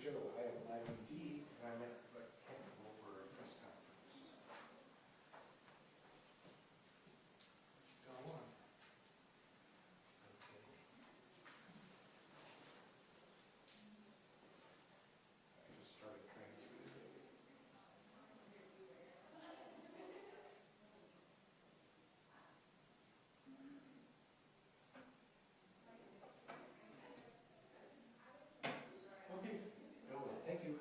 show, item D, and I'm at the Campbell for a press conference. Go on. Okay. I just started transferring. Okay, go ahead. Thank you.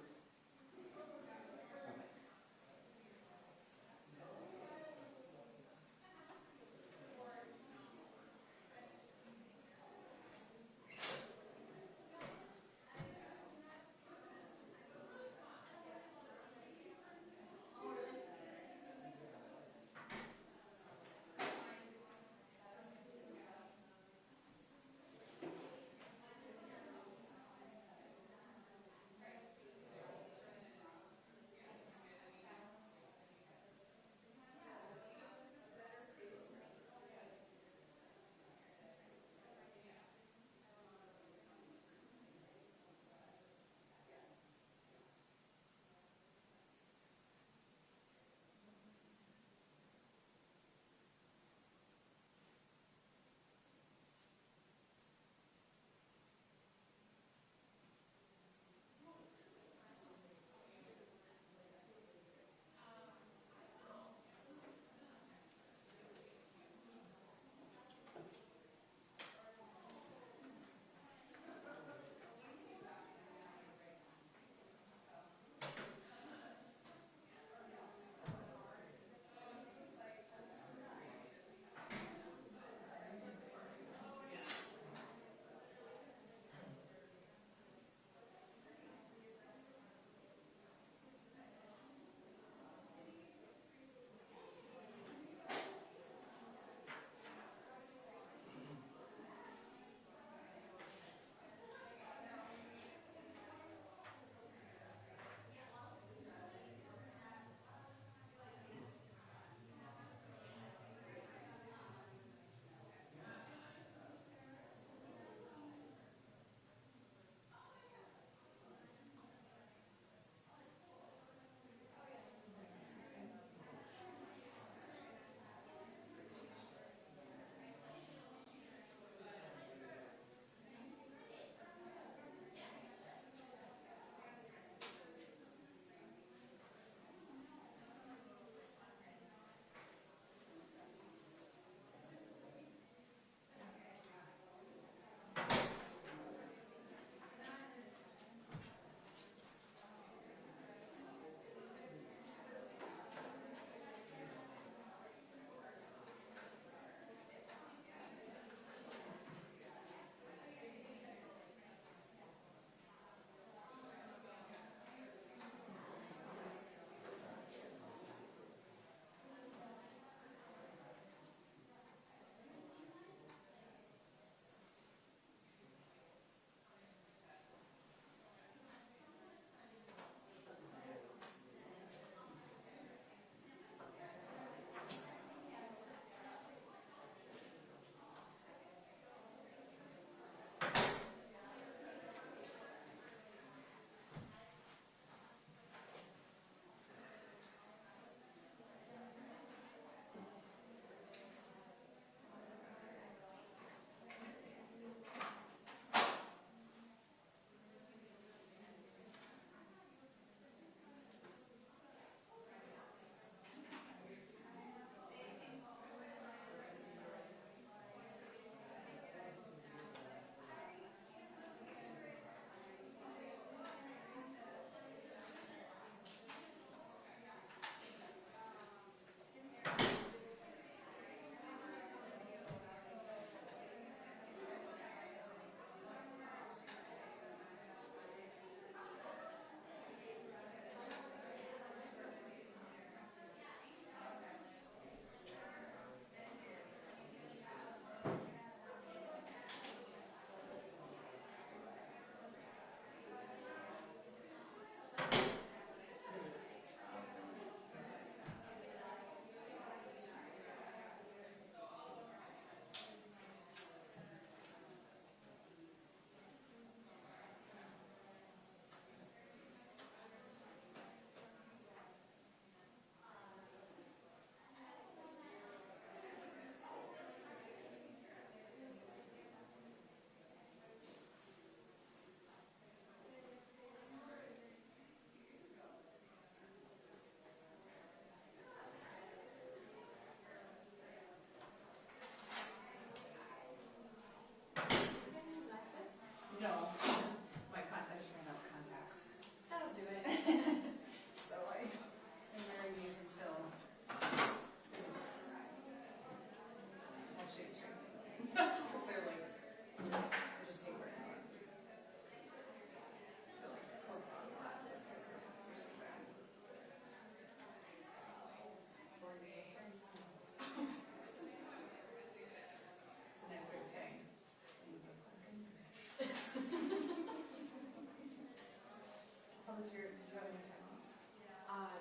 was your, did you have any time off?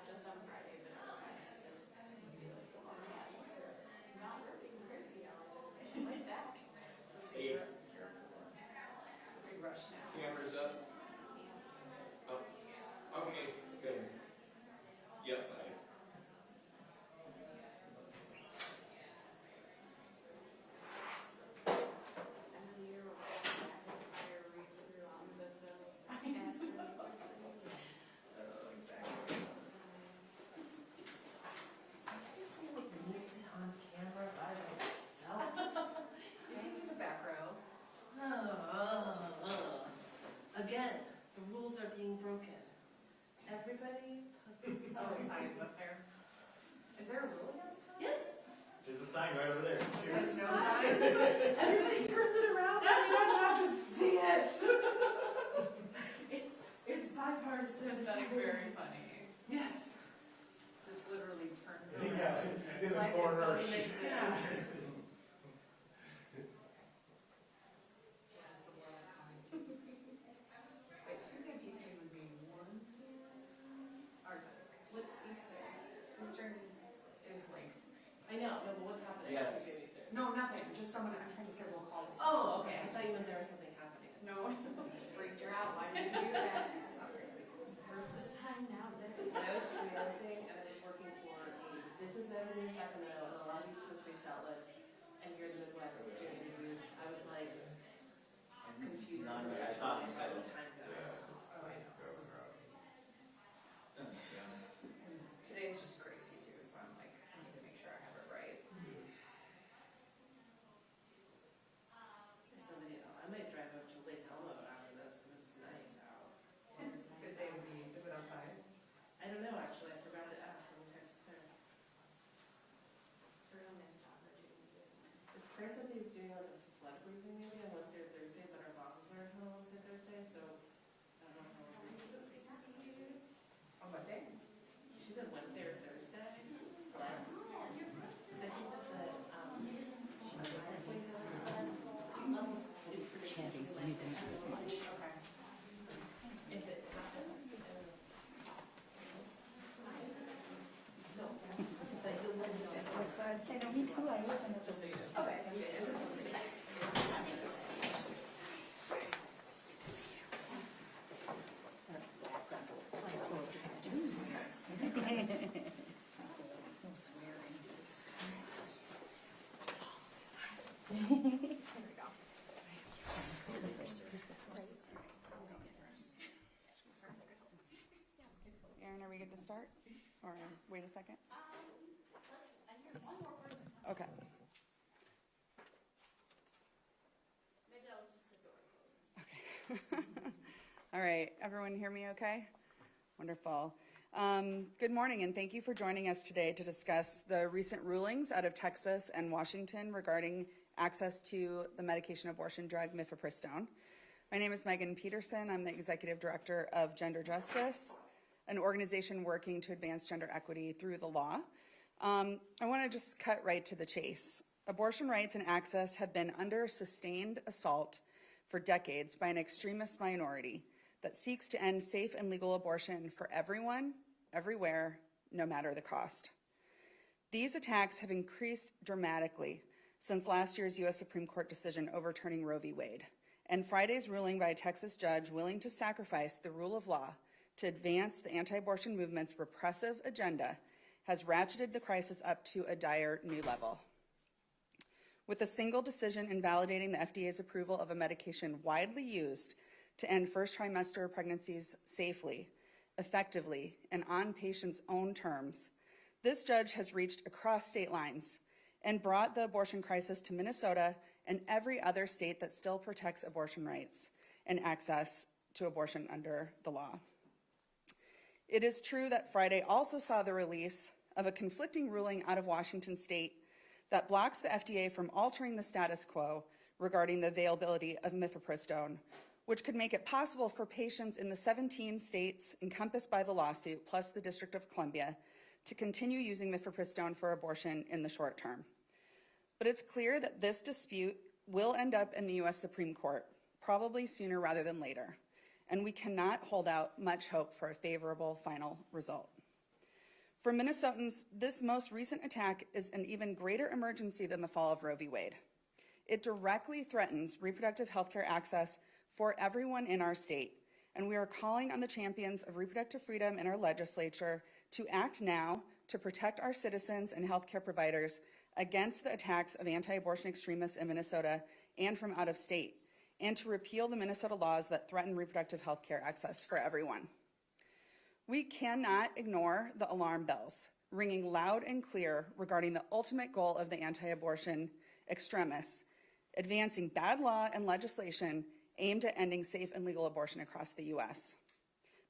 Just on Friday, but it was nice to be like, oh man, this is not working crazy hours. Like that. Just Hey. big rush now. Cameras up? Oh, okay, good. Yep, And then you're rapid fire read through omnibus bills. Ask for Oh, exactly. On camera by myself. You can do the back row. Again, the rules are being broken. Everybody puts Oh, signs up there. Is there a rule against that? Yes. There's a sign right over there. It says no signs. Everybody turns it around so you don't have to see it. It's bipartisan. That's very funny. Yes. Just literally turn it around. Yeah, in It's the like corner. it doesn't exist. Yeah. That's the one I'm coming to. Wait, 2 good Eastern would be 1 our time. What's Easter? Eastern is like, I know, no, but what's happening? Yes. no, nothing, just someone, I'm trying to schedule a call. with Oh, someone. okay. I thought you meant there was something happening. No, it's Freaked her out. Why did you do that? Sorry. Where's the sign now? I was freelancing and I was working for a business magazine in Sacramento and a lot of these coast outlets. And here in the Midwest, doing interviews. I was like confused. I saw this guy. Time zones. Oh, I know, this is, and today's just crazy too, so I'm like, I need to make sure I have it right. Somebody, I might drive up to Lake Elmo after this because it's nice out. Good day to be, is it outside? I don't know, actually. I forgot to ask when we text Claire. It's a real nice job that you can do. Is Claire said he's doing like a flood briefing maybe on Wednesday or Thursday, but our bosses are on Wednesday, Thursday, so I don't know how we're going to do it. On what day? She said Wednesday or Thursday. Flood. I think that the, Chevys moving this much. Okay. if it happens, but you'll understand. I know, me too, I was, and it's just. Okay. No swearing. Aaron, are we good to start? Or wait a second? I hear one more person. Okay. Maybe that was just the door closed. Okay. All right. Everyone hear me okay? Wonderful. Good morning, and thank you for joining us today to discuss the recent rulings out of Texas and Washington regarding access to the medication abortion drug mifepristone. My name is Megan Peterson. I'm the Executive Director of Gender Justice, an organization working to advance gender equity through the law. I want to just cut right to the chase. Abortion rights and access have been under sustained assault for decades by an extremist minority that seeks to end safe and legal abortion for everyone, everywhere, no matter the cost. These attacks have increased dramatically since last year's U.S. Supreme Court decision overturning Roe v. Wade, and Friday's ruling by a Texas judge willing to sacrifice the rule of law to advance the anti-abortion movement's repressive agenda has ratcheted the crisis up to a dire new level. With a single decision invalidating the FDA's approval of a medication widely used to end first trimester pregnancies safely, effectively, and on patients' own terms, this judge has reached across state lines and brought the abortion crisis to Minnesota and every other state that still protects abortion rights and access to abortion under the law. It is true that Friday also saw the release of a conflicting ruling out of Washington state that blocks the FDA from altering the status quo regarding the availability of mifepristone, which could make it possible for patients in the 17 states encompassed by the lawsuit, plus the District of Columbia, to continue using mifepristone for abortion in the short term. But it's clear that this dispute will end up in the U.S. Supreme Court, probably sooner rather than later. and we cannot hold out much hope for a favorable final result. For Minnesotans, this most recent attack is an even greater emergency than the fall of Roe v. Wade. It directly threatens reproductive health care access for everyone in our state, and we are calling on the champions of reproductive freedom in our legislature to act now to protect our citizens and healthcare providers against the attacks of anti-abortion extremists in Minnesota and from out of state, and to repeal the Minnesota laws that threaten reproductive health care access for everyone. We cannot ignore the alarm bells ringing loud and clear regarding the ultimate goal of the anti-abortion extremists, advancing bad law and legislation aimed at ending safe and legal abortion across the U.S.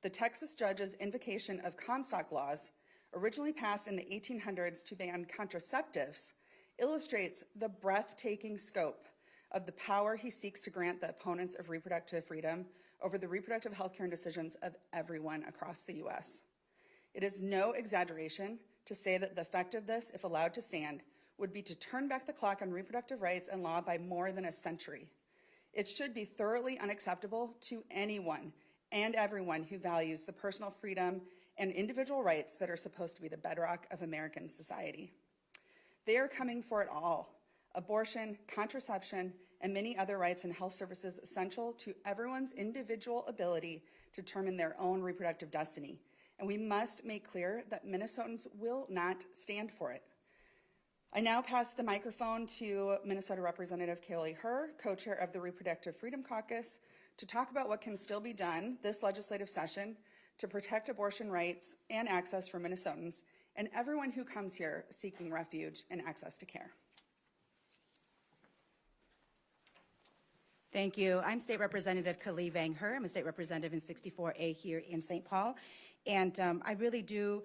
The Texas judge's invocation of Comstock laws, originally passed in the 1800s to ban contraceptives, illustrates the breathtaking scope of the power he seeks to grant the opponents of reproductive freedom over the reproductive health care decisions of everyone across the U.S. It is no exaggeration to say that the effect of this, if allowed to stand, would be to turn back the clock on reproductive rights and law by more than a century. It should be thoroughly unacceptable to anyone and everyone who values the personal freedom and individual rights that are supposed to be the bedrock of American society. They are coming for it all: abortion, contraception, and many other rights and health services essential to everyone's individual ability to determine their own reproductive destiny. And we must make clear that Minnesotans will not stand for it. I now pass the microphone to Minnesota Representative Kaylee Herr, co-chair of the Reproductive Freedom Caucus, to talk about what can still be done this legislative session to protect abortion rights and access for Minnesotans and everyone who comes here seeking refuge and access to care. Thank you. I'm State Representative Kaylee Vang Herr. I'm a state representative in 64A here in St. Paul. And I really do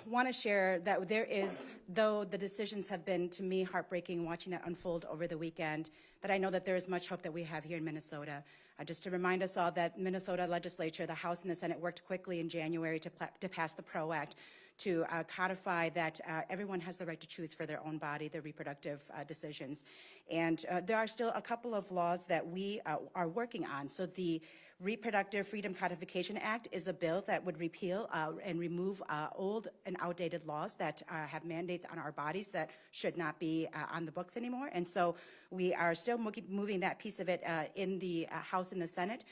want to share that there is, though the decisions have been, to me, heartbreaking watching that unfold over the weekend, that I know that there is much hope that we have here in Minnesota. Just to remind us all that Minnesota legislature, the House and the Senate, worked quickly in January to pass the PRO Act to codify that everyone has the right to choose for their own body, their reproductive decisions. And there are still a couple of laws that we are working on. So the Reproductive Freedom Codification Act is a bill that would repeal and remove old and outdated laws that have mandates on our bodies that should not be on the books anymore. And so we are still moving that piece of it in the House and the Senate.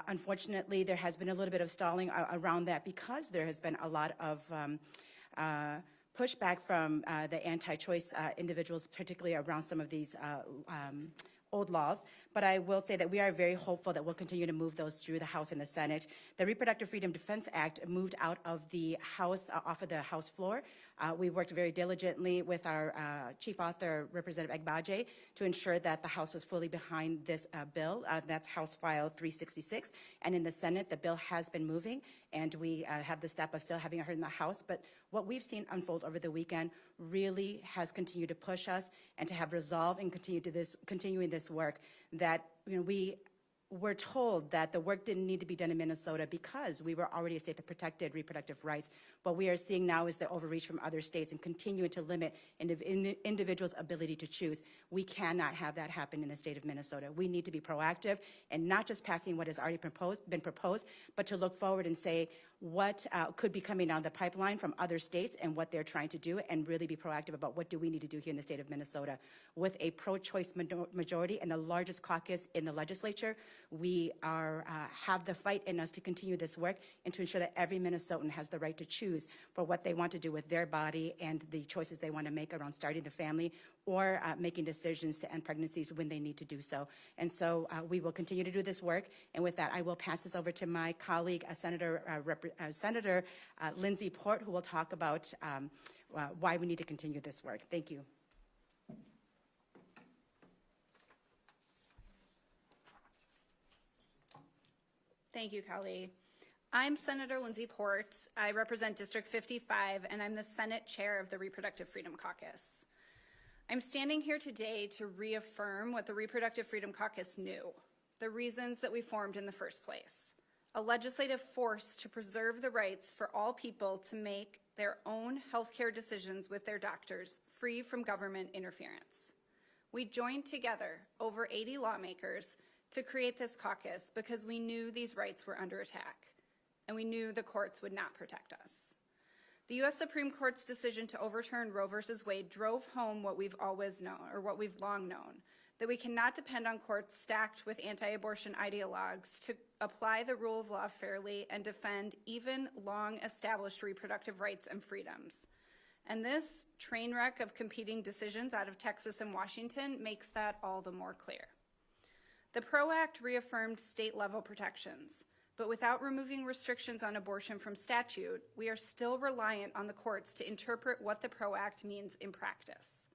Unfortunately, there has been a little bit of stalling around that because there has been a lot of pushback from the anti-choice individuals, particularly around some of these old laws. But I will say that we are very hopeful that we'll continue to move those through the House and the Senate. The Reproductive Freedom Defense Act moved out of the House, off of the House floor. We worked very diligently with our chief author, Representative Agbaje, to ensure that the House was fully behind this bill. That's House File 366. And in the Senate, the bill has been moving, and we have the step of still having it heard in the House. But what we've seen unfold over the weekend really has continued to push us and to have resolve and continuing this work that, you know, we were told that the work didn't need to be done in Minnesota because we were already a state that protected reproductive rights. What we are seeing now is the overreach from other states and continuing to limit individuals' ability to choose. We cannot have that happen in the state of Minnesota. We need to be proactive and not just passing what has already been proposed, but to look forward and say what could be coming down the pipeline from other states and what they're trying to do, and really be proactive about what do we need to do here in the state of Minnesota. With a pro-choice majority and the largest caucus in the legislature, we have the fight in us to continue this work and to ensure that every Minnesotan has the right to choose for what they want to do with their body and the choices they want to make around starting the family or making decisions to end pregnancies when they need to do so. And so we will continue to do this work. And with that, I will pass this over to my colleague, Senator Lindsey Port, who will talk about why we need to continue this work. Thank you. Thank you, Kelly. I'm Senator Lindsey Port. I represent District 55, and I'm the Senate Chair of the Reproductive Freedom Caucus. I'm standing here today to reaffirm what the Reproductive Freedom Caucus knew, the reasons that we formed in the first place: a legislative force to preserve the rights for all people to make their own healthcare decisions with their doctors, free from government interference. We joined together, over 80 lawmakers, to create this caucus because we knew these rights were under attack, and we knew the courts would not protect us. The U.S. Supreme Court's decision to overturn Roe v. Wade drove home what we've always known, or what we've long known, that we cannot depend on courts stacked with anti-abortion ideologues to apply the rule of law fairly and defend even long-established reproductive rights and freedoms. And this train wreck of competing decisions out of Texas and Washington makes that all the more clear. The PRO Act reaffirmed state-level protections, but without removing restrictions on abortion from statute, we are still reliant on the courts to interpret what the PRO Act means in practice.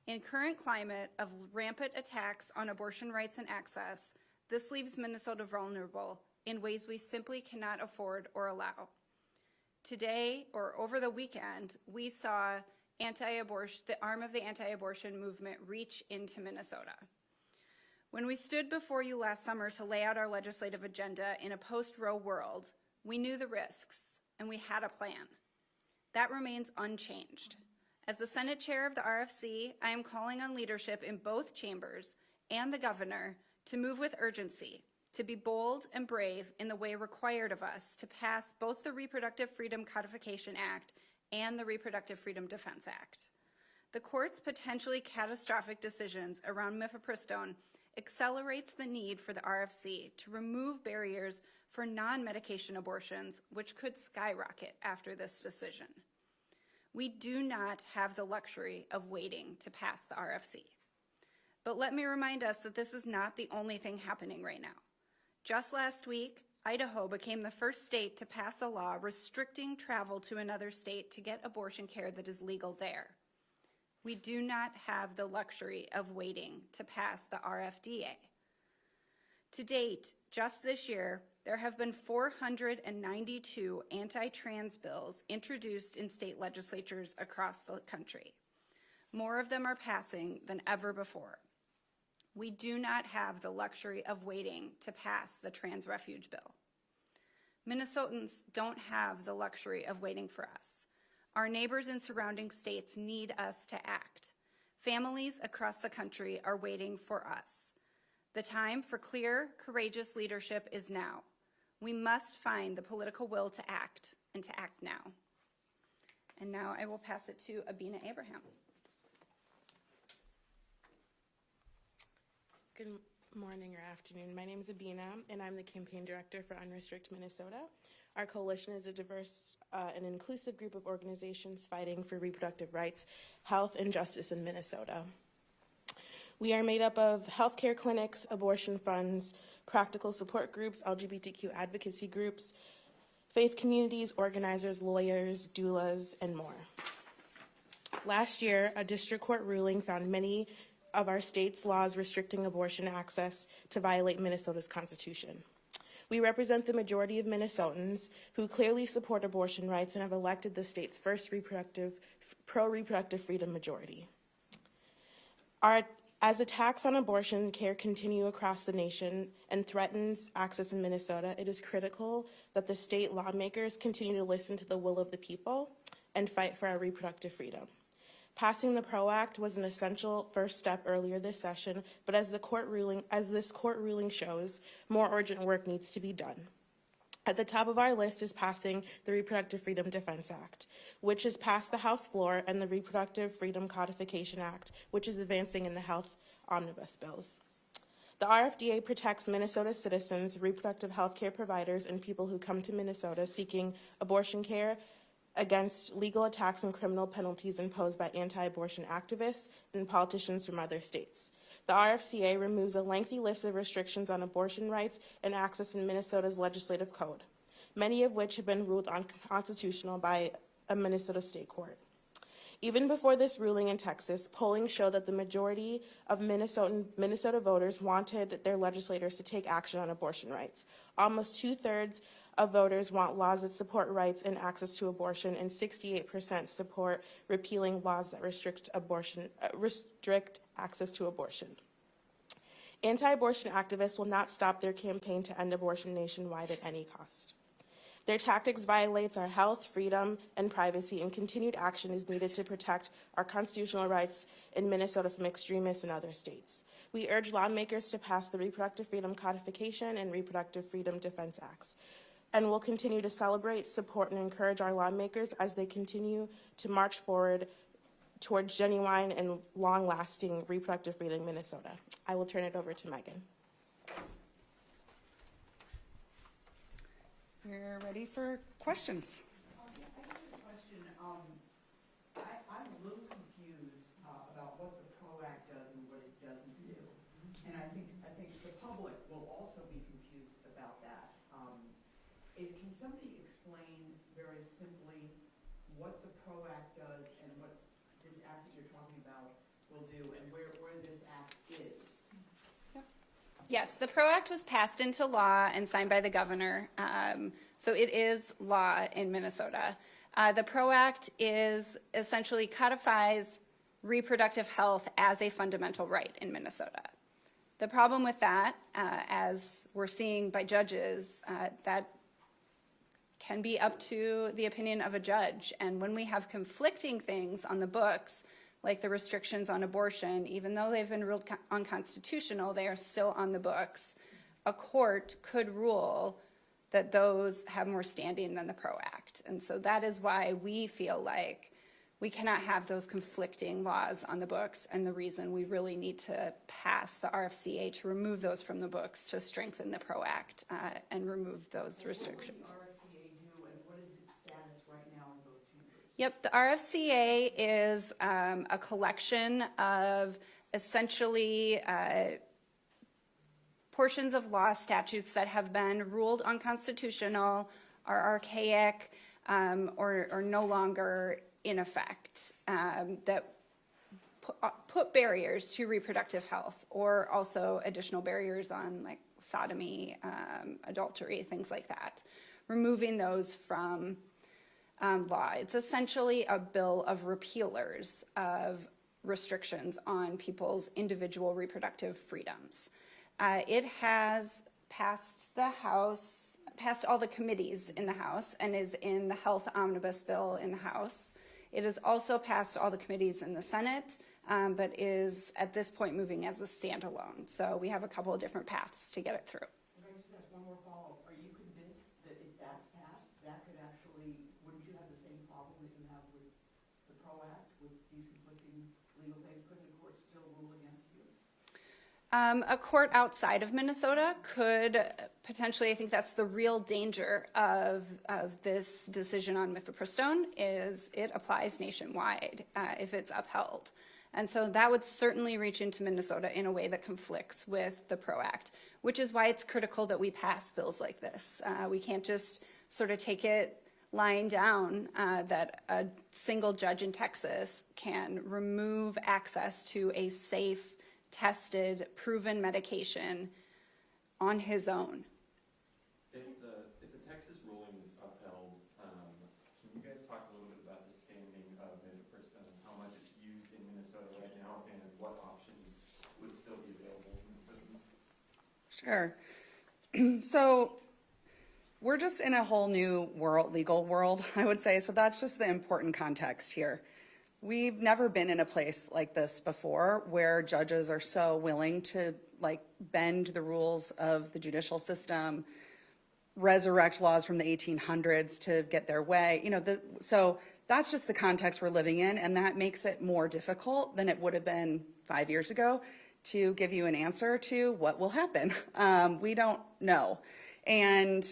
In current climate of rampant attacks on abortion rights and access, this leaves Minnesota vulnerable in ways we simply cannot afford or allow. Today, or over the weekend, we saw the arm of the anti-abortion movement reach into Minnesota. When we stood before you last summer to lay out our legislative agenda in a post-Roe world, we knew the risks, and we had a plan. That remains unchanged. As the Senate chair of the RFC, I am calling on leadership in both chambers and the governor to move with urgency, to be bold and brave in the way required of us to pass both the Reproductive Freedom Codification Act and the Reproductive Freedom Defense Act. The court's potentially catastrophic decisions around mifepristone accelerates the need for the RFC to remove barriers for non-medication abortions, which could skyrocket after this decision. We do not have the luxury of waiting to pass the RFC. But let me remind us that this is not the only thing happening right now. Just last week, Idaho became the first state to pass a law restricting travel to another state to get abortion care that is legal there. We do not have the luxury of waiting to pass the RFDA. To date, just this year, there have been 492 anti-trans bills introduced in state legislatures across the country. More of them are passing than ever before. We do not have the luxury of waiting to pass the trans refuge bill. Minnesotans don't have the luxury of waiting for us. Our neighbors in surrounding states need us to act. Families across the country are waiting for us. The time for clear, courageous leadership is now. We must find the political will to act, and to act now. And now I will pass it to Abina Abraham. Good morning or afternoon. My name is Abina, and I'm the campaign director for Unrestrict Minnesota. Our coalition is a diverse and inclusive group of organizations fighting for reproductive rights, health, and justice in Minnesota. We are made up of healthcare clinics, abortion funds, practical support groups, LGBTQ advocacy groups, faith communities, organizers, lawyers, doulas, and more. Last year, a district court ruling found many of our state's laws restricting abortion access to violate Minnesota's Constitution. We represent the majority of Minnesotans who clearly support abortion rights and have elected the state's first pro-reproductive freedom majority. As attacks on abortion care continue across the nation and threatens access in Minnesota, it is critical that the state lawmakers continue to listen to the will of the people and fight for our reproductive freedom. Passing the PRO Act was an essential first step earlier this session, but as this court ruling shows, more urgent work needs to be done. At the top of our list is passing the Reproductive Freedom Defense Act, which has passed the House floor, and the Reproductive Freedom Codification Act, which is advancing in the health omnibus bills. The RFDA protects Minnesota citizens, reproductive health care providers, and people who come to Minnesota seeking abortion care against legal attacks and criminal penalties imposed by anti-abortion activists and politicians from other states. The RFCA removes a lengthy list of restrictions on abortion rights and access in Minnesota's legislative code, many of which have been ruled unconstitutional by a Minnesota state court. Even before this ruling in Texas, polling showed that the majority of Minnesota voters wanted their legislators to take action on abortion rights. Almost 2/3 of voters want laws that support rights and access to abortion, and 68% support repealing laws that restrict access to abortion. Anti-abortion activists will not stop their campaign to end abortion nationwide at any cost. Their tactics violates our health, freedom, and privacy, and continued action is needed to protect our constitutional rights in Minnesota from extremists in other states. We urge lawmakers to pass the Reproductive Freedom Codification and Reproductive Freedom Defense Acts, and will continue to celebrate, support, and encourage our lawmakers as they continue to march forward towards genuine and long-lasting reproductive freedom in Minnesota. I will turn it over to Megan. We're ready for questions. I have a question. I'm a little confused about what the PRO Act does and what it doesn't do. And I think the public will also be confused about that. Can somebody explain very simply what the PRO Act does and what this act that you're talking about will do and where this act is? Yes, the PRO Act was passed into law and signed by the governor, so it is law in Minnesota. The PRO Act essentially codifies reproductive health as a fundamental right in Minnesota. The problem with that, as we're seeing by judges, that can be up to the opinion of a judge. And when we have conflicting things on the books, like the restrictions on abortion, even though they've been ruled unconstitutional, they are still on the books. A court could rule that those have more standing than the PRO Act. And so that is why we feel like we cannot have those conflicting laws on the books, and the reason we really need to pass the RFCA to remove those from the books to strengthen the PRO Act and remove those restrictions. Yep, the RFCA is a collection of essentially portions of law statutes that have been ruled unconstitutional, are archaic, or no longer in effect, that put barriers to reproductive health, or also additional barriers on like sodomy, adultery, things like that. Removing those from law. It's essentially a bill of repealers of restrictions on people's individual reproductive freedoms. It has passed the House, passed all the committees in the House, and is in the Health Omnibus Bill in the House. It has also passed all the committees in the Senate, but is at this point moving as a standalone. So we have a couple of different paths to get it through. Can I just ask one more follow-up? Are you convinced that if that's passed, that could actually, wouldn't you have the same problem that you have with the PRO Act, with these conflicting legal things? Couldn't the court still rule against you? A court outside of Minnesota could potentially, I think that's the real danger of this decision on mifepristone, is it applies nationwide if it's upheld. And so that would certainly reach into Minnesota in a way that conflicts with the PRO Act, which is why it's critical that we pass bills like this. We can't just sort of take it lying down that a single judge in Texas can remove access to a safe, tested, proven medication on his own. If the Texas ruling is upheld, can you guys talk a little bit about the standing of mifepristone, how much it's used in Minnesota right now, and what options would still be available in Minnesota? Sure. So we're just in a whole new world, legal world, I would say. So that's just the important context here. We've never been in a place like this before, where judges are so willing to like bend the rules of the judicial system, resurrect laws from the 1800s to get their way. So that's just the context we're living in, and that makes it more difficult than it would have been 5 years ago to give you an answer to what will happen. We don't know. And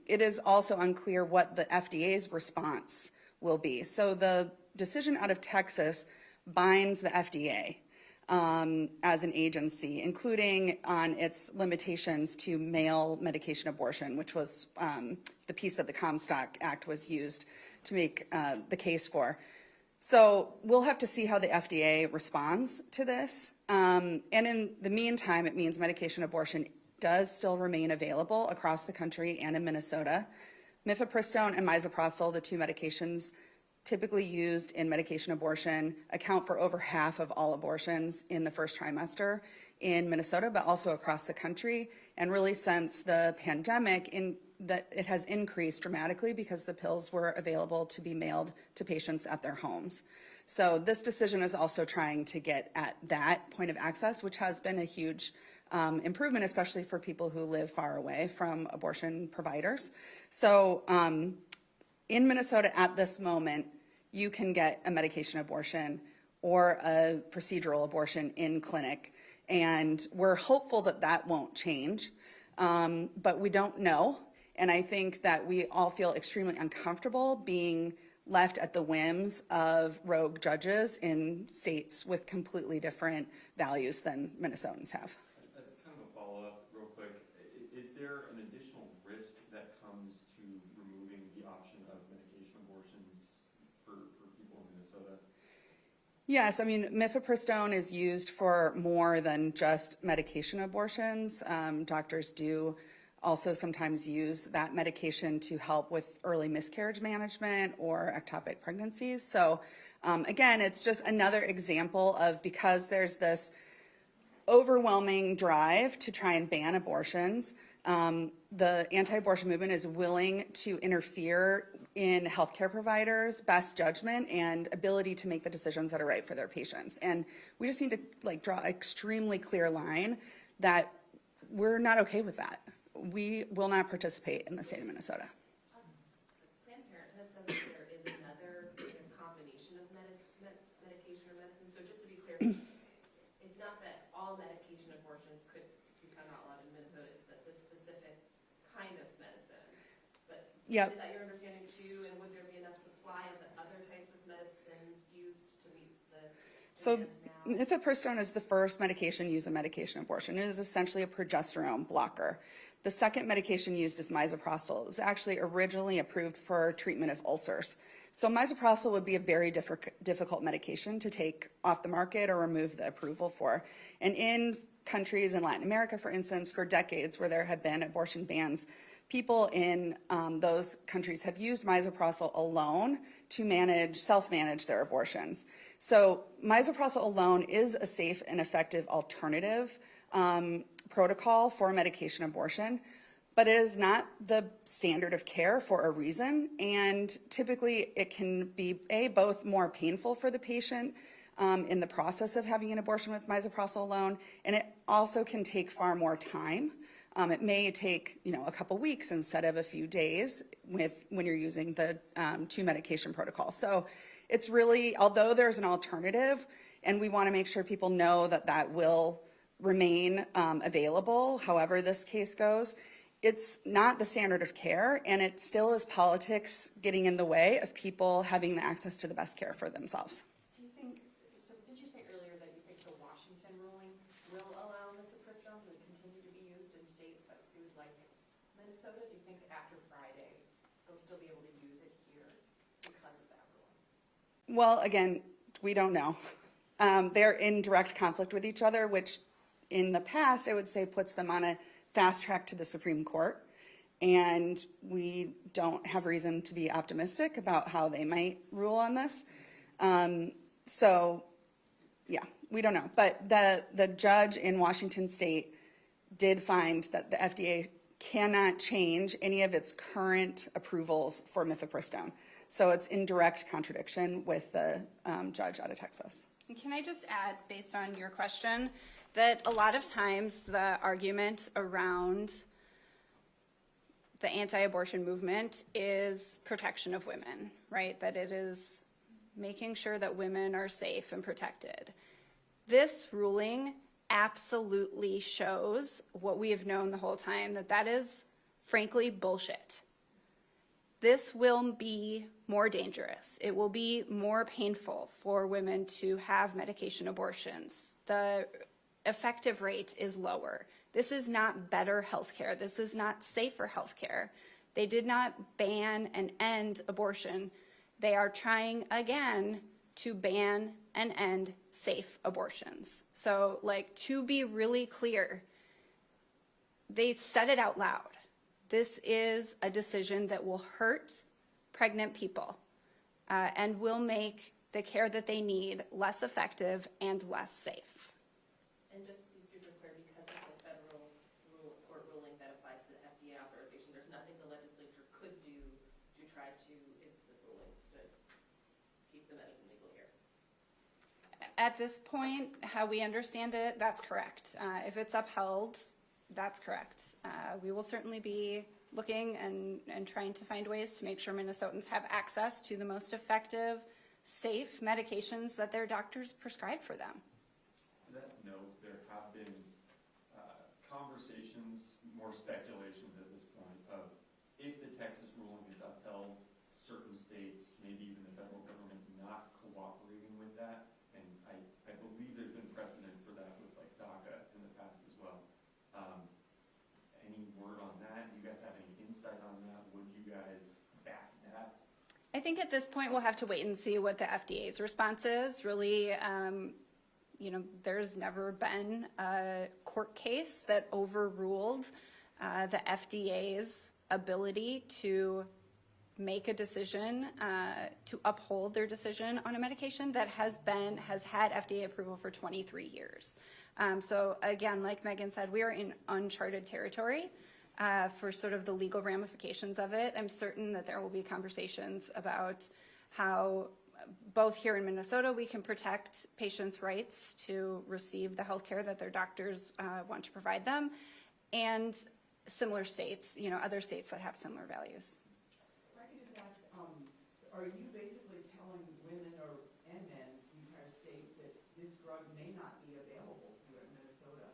it is also unclear what the FDA's response will be. So the decision out of Texas binds the FDA as an agency, including on its limitations to male medication abortion, which was the piece that the Comstock Act was used to make the case for. So we'll have to see how the FDA responds to this. And in the meantime, it means medication abortion does still remain available across the country and in Minnesota. Mifepristone and misoprostol, the two medications typically used in medication abortion, account for over half of all abortions in the first trimester in Minnesota, but also across the country. And really since the pandemic, in that it has increased dramatically because the pills were available to be mailed to patients at their homes. So this decision is also trying to get at that point of access, which has been a huge improvement, especially for people who live far away from abortion providers. So in Minnesota at this moment, you can get a medication abortion or a procedural abortion in clinic. And we're hopeful that that won't change, but we don't know. And I think that we all feel extremely uncomfortable being left at the whims of rogue judges in states with completely different values than Minnesotans have. As kind of a follow-up, real quick, is there an additional risk that comes to removing the option of medication abortions for people in Minnesota? Yes, I mean, mifepristone is used for more than just medication abortions. Doctors do also sometimes use that medication to help with early miscarriage management or ectopic pregnancies. So again, it's just another example of, because there's this overwhelming drive to try and ban abortions, the anti-abortion movement is willing to interfere in healthcare providers' best judgment and ability to make the decisions that are right for their patients. And we just need to draw an extremely clear line that we're not okay with that. We will not participate in the state of Minnesota. Planned Parenthood says that there is another, combination of medication or medicine. So just to be clear, it's not that all medication abortions could become outlawed in Minnesota. It's that this specific kind of medicine. But Yep. is that your understanding too? And would there be enough supply of the other types of medicines used to meet the So demand now? mifepristone is the first medication used in medication abortion. It is essentially a progesterone blocker. The second medication used is misoprostol. It was actually originally approved for treatment of ulcers. So misoprostol would be a very difficult medication to take off the market or remove the approval for. And in countries in Latin America, for instance, for decades where there have been abortion bans, people in those countries have used misoprostol alone to self-manage their abortions. So misoprostol alone is a safe and effective alternative protocol for medication abortion, but it is not the standard of care for a reason. And typically it can be both more painful for the patient in the process of having an abortion with misoprostol alone, and it also can take far more time. It may take a couple weeks instead of a few days when you're using the two medication protocol. So it's really, although there's an alternative, and we want to make sure people know that that will remain available, however this case goes, it's not the standard of care, and it still is politics getting in the way of people having the access to the best care for themselves. Do you think, so did you say earlier that you think the Washington ruling will allow mifepristone to continue to be used in states that sued like Minnesota? Do you think after Friday they'll still be able to use it here because of that ruling? Well, again, we don't know. They're in direct conflict with each other, which in the past I would say puts them on a fast track to the Supreme Court. And we don't have reason to be optimistic about how they might rule on this. So, yeah, we don't know. But the judge in Washington State did find that the FDA cannot change any of its current approvals for mifepristone. So it's in direct contradiction with the judge out of Texas. Can I just add, based on your question, that a lot of times the argument around the anti-abortion movement is protection of women, right? That it is making sure that women are safe and protected. This ruling absolutely shows what we have known the whole time, that that is frankly bullshit. This will be more dangerous. It will be more painful for women to have medication abortions. The effective rate is lower. This is not better healthcare. This is not safer healthcare. They did not ban and end abortion. They are trying again to ban and end safe abortions. So, to be really clear, they said it out loud. This is a decision that will hurt pregnant people and will make the care that they need less effective and less safe. And just to be super clear, because it's a federal court ruling that applies to the FDA authorization, there's nothing the keep the medicine legal here. At this point, how we understand it, that's correct. If it's upheld, that's correct. We will certainly be looking and trying to find ways to make sure Minnesotans have access to the most effective, safe medications that their doctors prescribe for them. To that note, there have been conversations, more speculations at this point, of if the Texas ruling is upheld, certain states, maybe even the federal government, not cooperating with that. And I believe there's been precedent for that with like DACA in the past as well. Any word on that? Do you guys have any insight on that? Would you guys back that? I think at this point we'll have to wait and see what the FDA's response is. Really, there's never been a court case that overruled the FDA's ability to make a decision, to uphold their decision on a medication that has had FDA approval for 23 years. So again, like Megan said, we are in uncharted territory for sort of the legal ramifications of it. I'm certain that there will be conversations about how both here in Minnesota we can protect patients' rights to receive the health care that their doctors want to provide them, and similar states, other states that have similar values. If I could just ask, are you basically telling women and men in the entire state that this drug may not be available here in Minnesota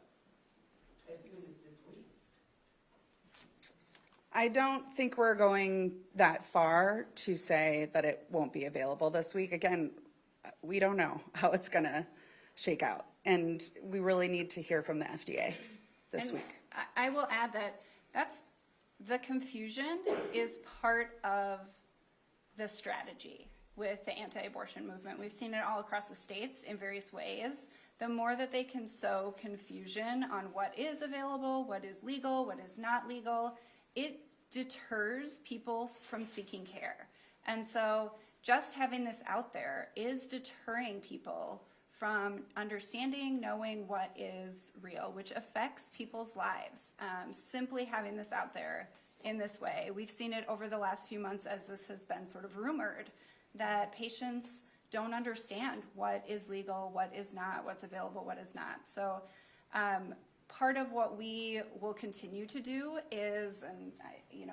as soon as this week? I don't think we're going that far to say that it won't be available this week. Again, we don't know how it's going to shake out, and we really need to hear from the FDA this week. I will add that the confusion is part of the strategy with the anti-abortion movement. We've seen it all across the states in various ways. The more that they can sow confusion on what is available, what is legal, what is not legal, it deters people from seeking care. And so just having this out there is deterring people from understanding, knowing what is real, which affects people's lives. Simply having this out there in this way. We've seen it over the last few months as this has been sort of rumored, that patients don't understand what is legal, what is not, what's available, what is not. So part of what we will continue to do is, and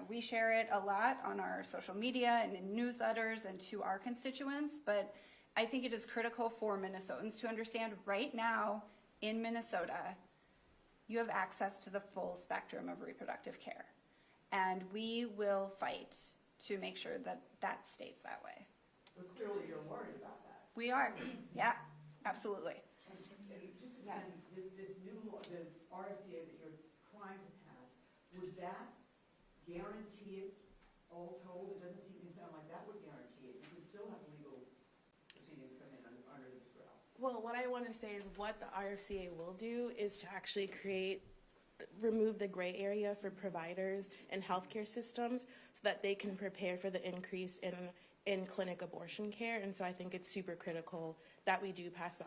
we share it a lot on our social media and in newsletters and to our constituents, but I think it is critical for Minnesotans to understand right now in Minnesota, you have access to the full spectrum of reproductive care. And we will fight to make sure that that stays that way. But clearly you're worried about that. We are, yeah, absolutely. And just again, this new law, the RFCA that you're trying to pass, would that guarantee it all told? It doesn't seem to sound like that would guarantee it. You could still have legal proceedings come in under this umbrella. Well, what I want to say is what the RFCA will do is to actually remove the gray area for providers and healthcare systems so that they can prepare for the increase in clinic abortion care. And so I think it's super critical that we do pass the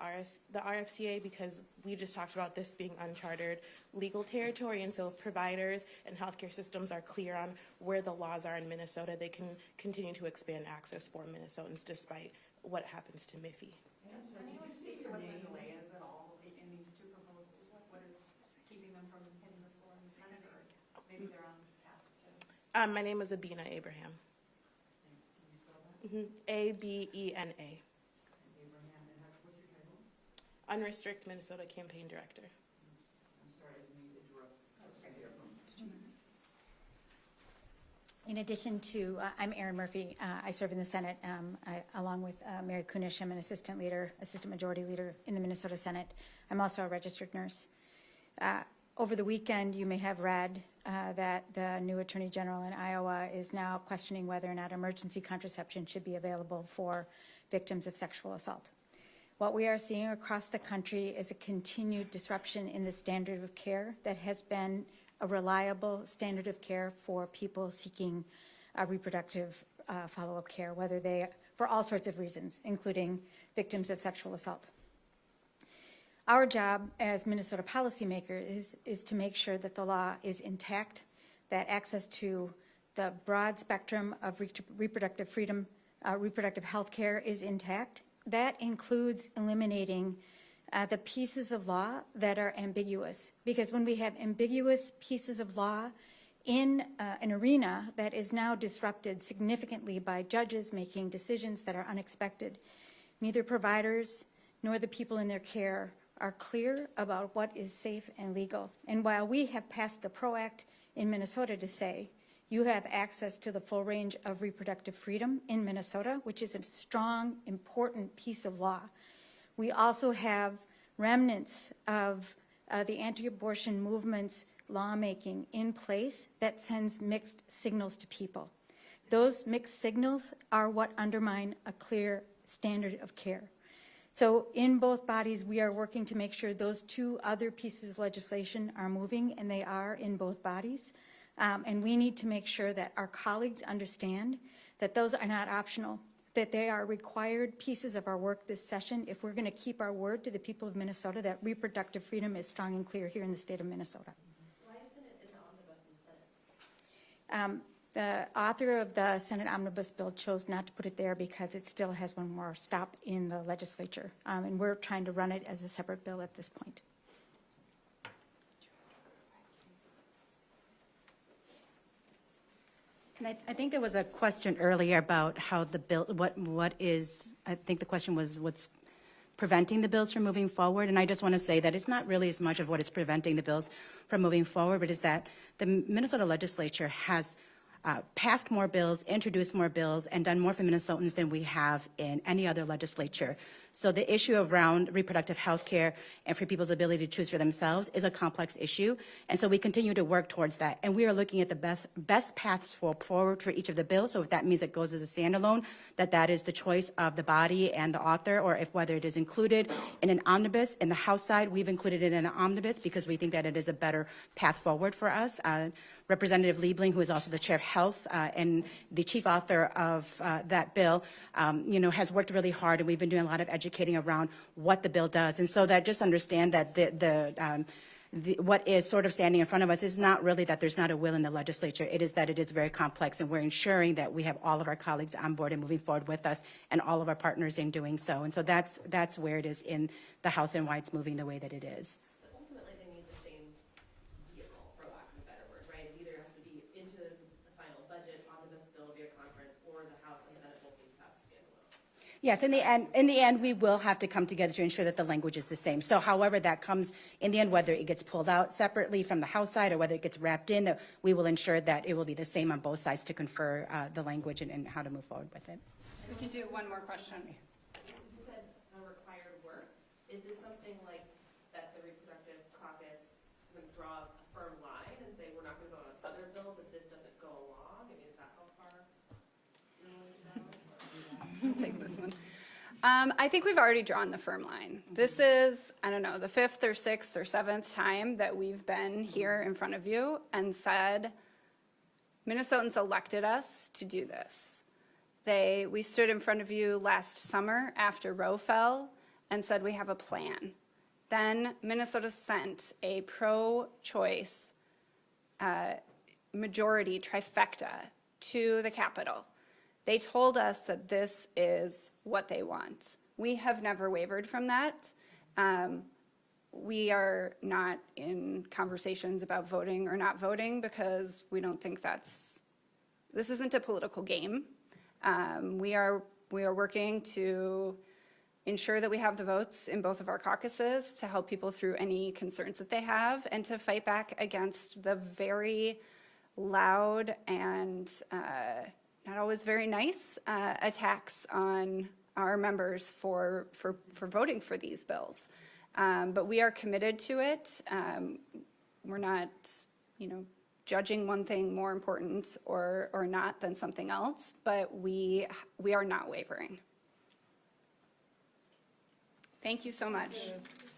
RFCA, because we just talked about this being uncharted legal territory. And so if providers and healthcare systems are clear on where the laws are in Minnesota, they can continue to expand access for Minnesotans despite what happens to MIFI. Can you speak to what the delay is at all in these two proposals? What is keeping them from hitting the floor in the Senate, or maybe they're on path to? My name is Abina Abraham. Can you spell that? Abena. Abraham, and what's your title? Unrestricted Minnesota Campaign Director. I'm sorry, I didn't mean to interrupt. In addition to, I'm Erin Murphy. I serve in the Senate along with Mary Kunish. I'm an assistant majority leader in the Minnesota Senate. I'm also a registered nurse. Over the weekend, you may have read that the new Attorney General in Iowa is now questioning whether or not emergency contraception should be available for victims of sexual assault. What we are seeing across the country is a continued disruption in the standard of care that has been a reliable standard of care for people seeking reproductive follow-up care, for all sorts of reasons, including victims of sexual assault. Our job as Minnesota policymakers is to make sure that the law is intact, that access to the broad spectrum of reproductive freedom reproductive health care is intact. That includes eliminating the pieces of law that are ambiguous. Because when we have ambiguous pieces of law in an arena that is now disrupted significantly by judges making decisions that are unexpected, neither providers nor the people in their care are clear about what is safe and legal. And while we have passed the PRO Act in Minnesota to say you have access to the full range of reproductive freedom in Minnesota, which is a strong, important piece of law, we also have remnants of the anti-abortion movement's lawmaking in place that sends mixed signals to people. Those mixed signals are what undermine a clear standard of care. So in both bodies, we are working to make sure those two other pieces of legislation are moving, and they are in both bodies. And we need to make sure that our colleagues understand that those are not optional, that they are required pieces of our work this session if we're going to keep our word to the people of Minnesota that reproductive freedom is strong and clear here in the state of Minnesota. Why isn't it in the omnibus in the Senate? The author of the Senate Omnibus Bill chose not to put it there because it still has one more stop in the legislature. And we're trying to run it as a separate bill at this point. And I think there was a question earlier about how the bill, what is, I think the question was what's preventing the bills from moving forward. And I just want to say that it's not really as much of what is preventing the bills from moving forward, but is that the Minnesota legislature has passed more bills, introduced more bills, and done more for Minnesotans than we have in any other legislature. So the issue around reproductive health care and for people's ability to choose for themselves is a complex issue. And so we continue to work towards that. And we are looking at the best paths forward for each of the bills. So if that means it goes as a standalone, that is the choice of the body and the author, or if whether it is included in an omnibus. In the House side, we've included it in an omnibus because we think that it is a better path forward for us. Representative Liebling, who is also the chair of health and the chief author of that bill, has worked really hard, and we've been doing a lot of educating around what the bill does. And so that just understand that what is sort of standing in front of us is not really that there's not a will in the legislature. It is that it is very complex, and we're ensuring that we have all of our colleagues on board and moving forward with us, and all of our partners in doing so. And so that's where it is in the House and why it's moving the way that it is. Ultimately, they need the same vehicle, for lack of a better word, right? It either has to be into the final budget, omnibus bill via conference, or the House and Senate both need to have standalone. Yes, in the end, we will have to come together to ensure that the language is the same. So however that comes in the end, whether it gets pulled out separately from the House side or whether it gets wrapped in, that we will ensure that it will be the same on both sides to confer the language and how to move forward with it. We can do one more question. You said a required work. Is this something like that the reproductive caucus is going to draw a firm line and say we're not going to vote on other bills if this doesn't go along? I mean, is that how far you're willing to go? Take this one. I think we've already drawn the firm line. This is, I don't know, the 5th or 6th or 7th time that we've been here in front of you and said, Minnesotans elected us to do this. We stood in front of you last summer after Roe fell and said we have a plan. Then Minnesota sent a pro-choice majority trifecta to the Capitol. They told us that this is what they want. We have never wavered from that. We are not in conversations about voting or not voting because we don't think this isn't a political game. We are working to ensure that we have the votes in both of our caucuses to help people through any concerns that they have and to fight back against the very loud and not always very nice attacks on our members for voting for these bills. But we are committed to it. We're not, judging one thing more important or not than something else, but we are not wavering. Thank you so much. Thank you.